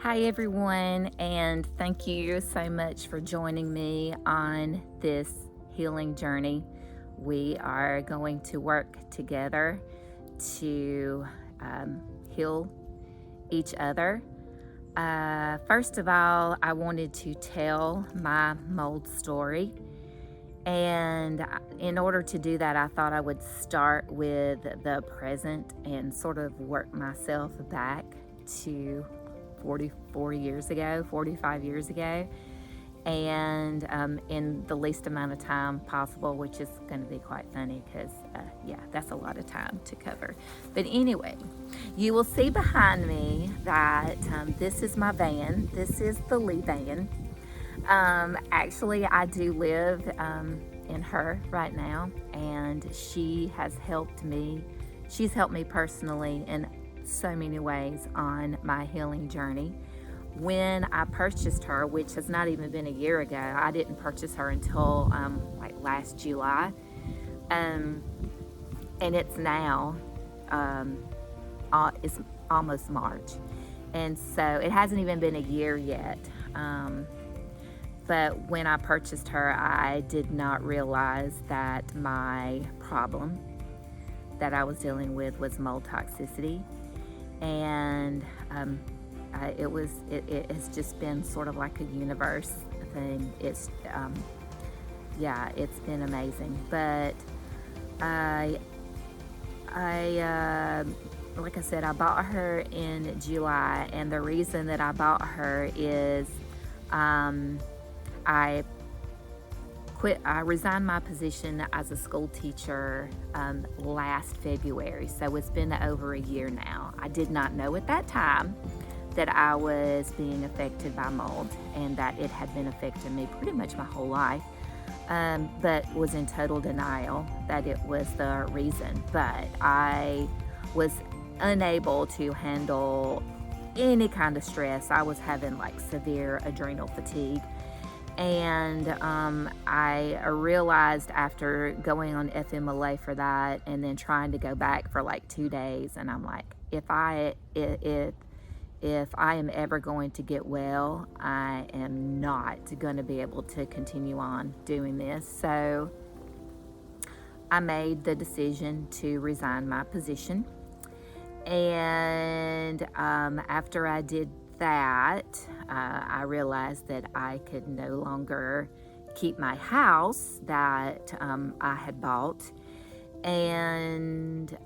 Hi, everyone, and thank you so much for joining me on this healing journey. We are going to work together to heal each other. First of all, I wanted to tell my mold story. And in order to do that, I thought I would start with the present and sort of work myself back to 44 years ago, 45 years ago, and in the least amount of time possible, which is going to be quite funny because, that's a lot of time to cover. But anyway, you will see behind me that this is my van. This is the Lee van. Actually, I do live in her right now, and she has helped me. She's helped me personally in so many ways on my healing journey. When I purchased her, which has not even been a year ago, I didn't purchase her until like last July, and it's now it's almost March, and so it hasn't even been a year yet. But when I purchased her, I did not realize that my problem that I was dealing with was mold toxicity. And it has just been sort of like a universe thing. It's been amazing. But I like I said, I bought her in July, and the reason that I bought her is I resigned my position as a school teacher last February, so it's been over a year now. I did not know at that time that I was being affected by mold and that it had been affecting me pretty much my whole life, but was in total denial that it was the reason. But I was unable to handle any kind of stress. I was having like severe adrenal fatigue. And I realized after going on FMLA for that and then trying to go back for like 2 days, and I'm like, if I am ever going to get well, I am not going to be able to continue on doing this. So I made the decision to resign my position. And after I did that, I realized that I could no longer keep my house that I had bought. And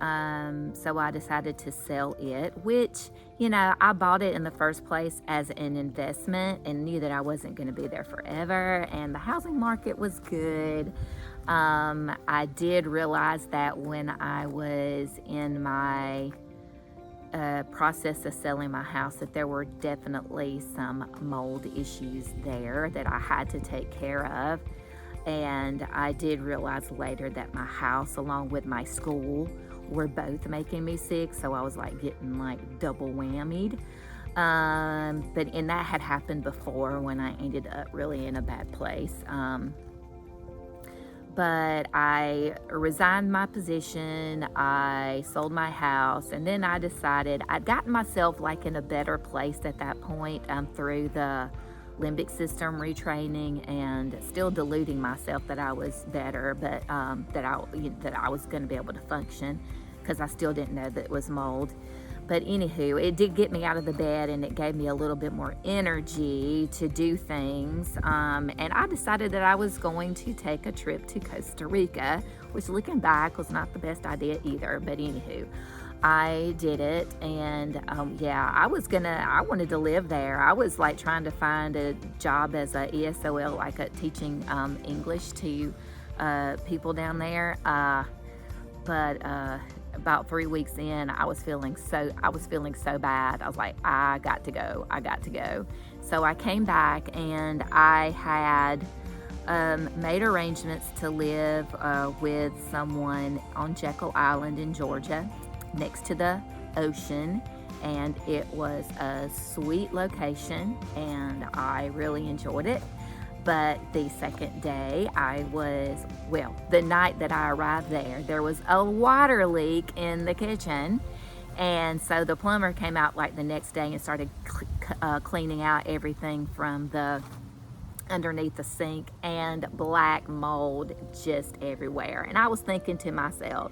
so I decided to sell it, which, I bought it in the first place as an investment and knew that I wasn't going to be there forever. And the housing market was good. I did realize that when I was in my process of selling my house, that there were definitely some mold issues there that I had to take care of. And I did realize later that my house along with my school were both making me sick, so I was like getting like double whammied. And that had happened before when I ended up really in a bad place. But I resigned my position, I sold my house, and then I decided I'd gotten myself like in a better place at that point through the limbic system retraining and still deluding myself that I was better, but that I was going to be able to function because I still didn't know that it was mold. But anywho, it did get me out of the bed, and it gave me a little bit more energy to do things. And I decided that I was going to take a trip to Costa Rica, which looking back was not the best idea either. But anywho, I did it. And I wanted to live there. I was like trying to find a job as a ESOL, like teaching English to people down there. But about 3 weeks in, I was feeling so bad. I was like, I got to go. So I came back, and I had made arrangements to live with someone on Jekyll Island in Georgia, next to the ocean. And it was a sweet location, and I really enjoyed it. But the second day the night that I arrived there was a water leak in the kitchen, And so the plumber came out like the next day and started cleaning out everything from the underneath the sink, and black mold just everywhere. And I was thinking to myself,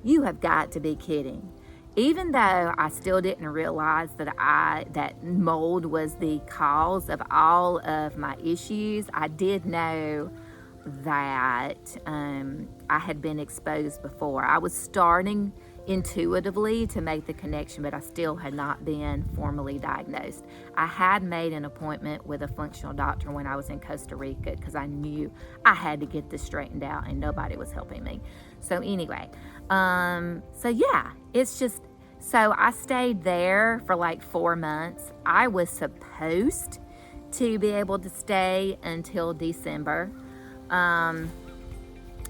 you have got to be kidding. Even though I still didn't realize that mold was the cause of all of my issues, I did know that I had been exposed before. I was starting intuitively to make the connection, but I still had not been formally diagnosed. I had made an appointment with a functional doctor when I was in Costa Rica because I knew I had to get this straightened out and nobody was helping me. So anyway, it's just, so I stayed there for like 4 months. I was supposed to be able to stay until December.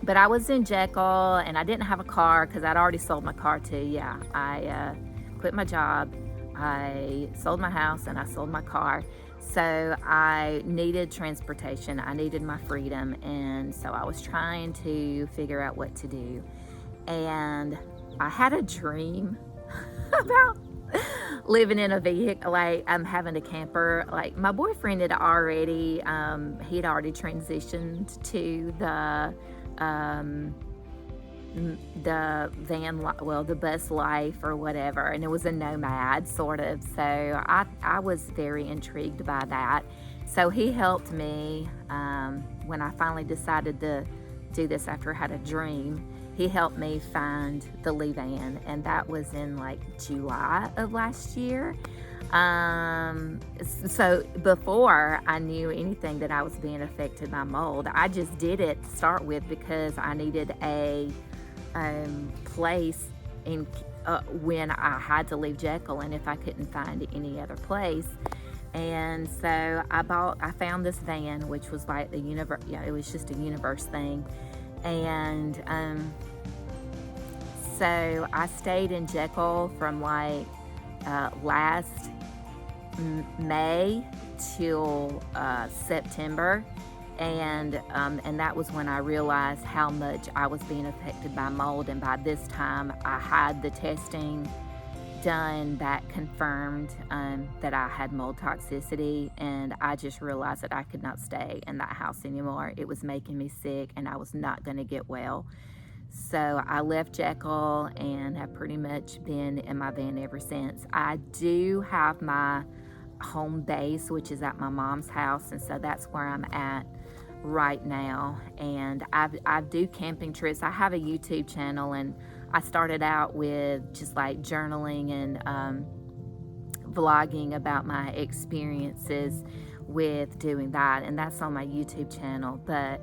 But I was in Jekyll and I didn't have a car because I'd already sold my car too. Yeah, I quit my job, I sold my house, and I sold my car. So I needed transportation, I needed my freedom, and so I was trying to figure out what to do. And I had a dream about living in a vehicle, like I'm having a camper. Like my boyfriend had already, he'd already transitioned to the the bus life or whatever, and it was a nomad sort of. So I was very intrigued by that. So he helped me when I finally decided to do this after I had a dream. He helped me find the Lee van, and that was in like July of last year. So before I knew anything that I was being affected by mold, I just did it to start with because I needed a place in when I had to leave Jekyll, and if I couldn't find any other place. And so I found this van, which was like the universe. Yeah, it was just a universe thing. And so I stayed in Jekyll from like last May till September, and that was when I realized how much I was being affected by mold. And by this time, I had the testing done that confirmed that I had mold toxicity, and I just realized that I could not stay in that house anymore. It was making me sick, and I was not going to get well. So I left Jekyll and have pretty much been in my van ever since. I do have my home base, which is at my mom's house, and so that's where I'm at right now. And I do camping trips. I have a YouTube channel, and I started out with just like journaling and vlogging about my experiences with doing that, and that's on my YouTube channel. But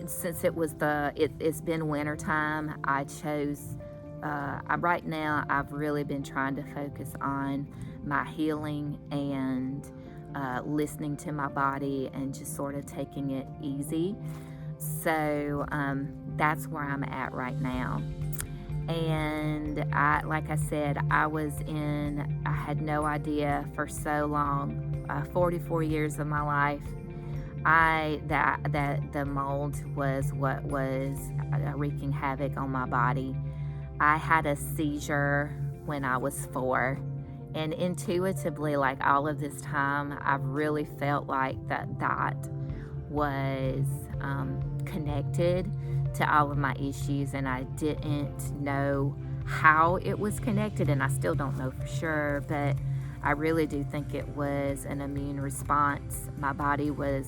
since it's been winter time, I chose right now I've really been trying to focus on my healing and listening to my body and just sort of taking it easy. So that's where I'm at right now. And like I said, I had no idea for so long, 44 years of my life, that the mold was what was wreaking havoc on my body. I had a seizure when I was 4, and intuitively, like all of this time, I've really felt like that was connected to all of my issues, and I didn't know how it was connected, and I still don't know for sure, but I really do think it was an immune response. My body was,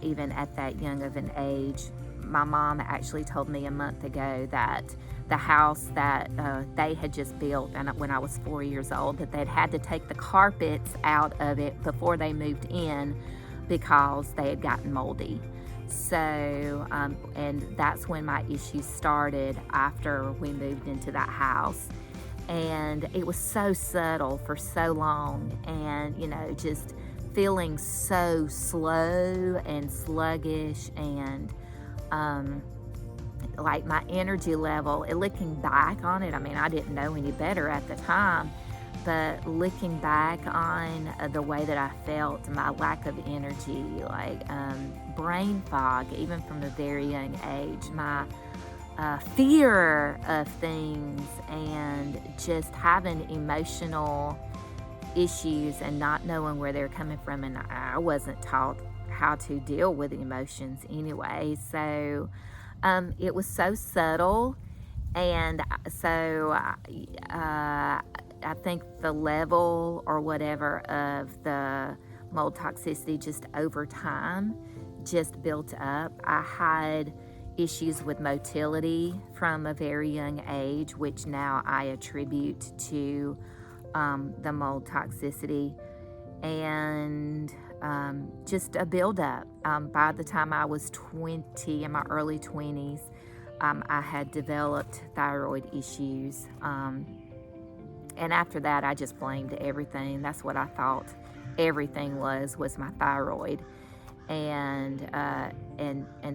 even at that young of an age, my mom actually told me a month ago that the house that they had just built, and when I was 4 years old, that they'd had to take the carpets out of it before they moved in because they had gotten moldy. So, and that's when my issues started after we moved into that house. And it was so subtle for so long, and just feeling so slow and sluggish, and like my energy level, looking back on it, I mean, I didn't know any better at the time, but looking back on the way that I felt, my lack of energy, like brain fog, even from a very young age, my fear of things, and just having emotional issues and not knowing where they're coming from. And I wasn't taught how to deal with emotions anyway. So it was so subtle. And so I think the level or whatever of the mold toxicity just over time just built up. I had issues with motility from a very young age, which now I attribute to the mold toxicity, and just a buildup. By the time I was 20, in my early 20s, I had developed thyroid issues. And after that, I just blamed everything. That's what I thought everything was my thyroid. And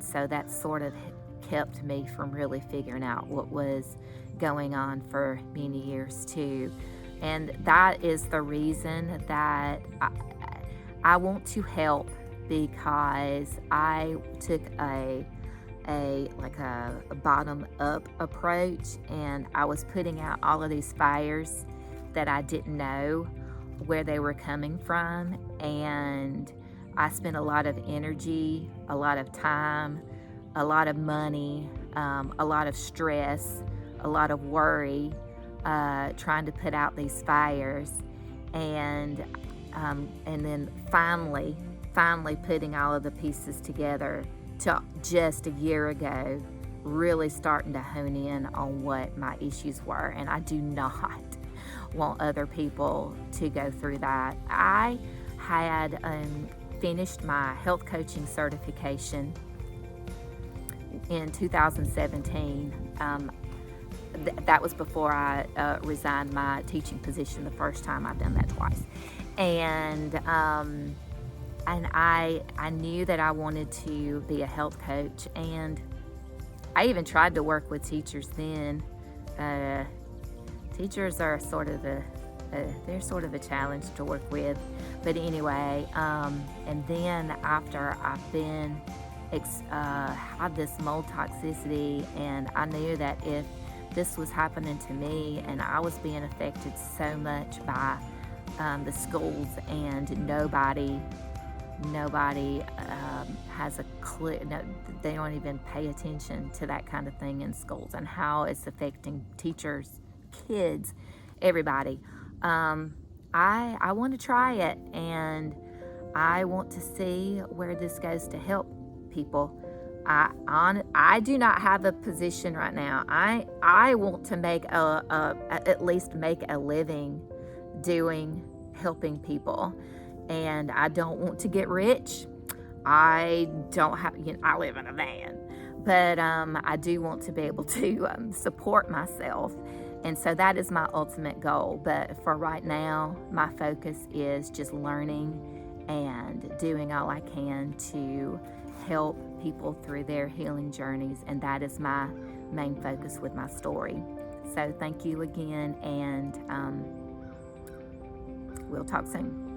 so that sort of kept me from really figuring out what was going on for many years too. And that is the reason that I want to help, because I took a bottom up approach, and I was putting out all of these fires that I didn't know where they were coming from. And I spent a lot of energy, a lot of time, a lot of money, a lot of stress, a lot of worry, trying to put out these fires, and then finally putting all of the pieces together to just a year ago, really starting to hone in on what my issues were. And I do not want other people to go through that. I had finished my health coaching certification in 2017. That was before I resigned my teaching position the first time. I've done that twice. And I knew that I wanted to be a health coach, and I even tried to work with teachers then. Teachers are sort of a challenge to work with. But anyway, and then after I've been had this mold toxicity, and I knew that if this was happening to me and I was being affected so much by the schools, and nobody has a clue. No, they don't even pay attention to that kind of thing in schools and how it's affecting teachers, kids, everybody. I want to try it, and I want to see where this goes to help people. I do not have a position right now. I want to make at least make a living helping people, and I don't want to get rich. I don't have, I live in a van, but I do want to be able to support myself. And so that is my ultimate goal. But for right now, my focus is just learning and doing all I can to help people through their healing journeys. And that is my main focus with my story. So thank you again, and we'll talk soon.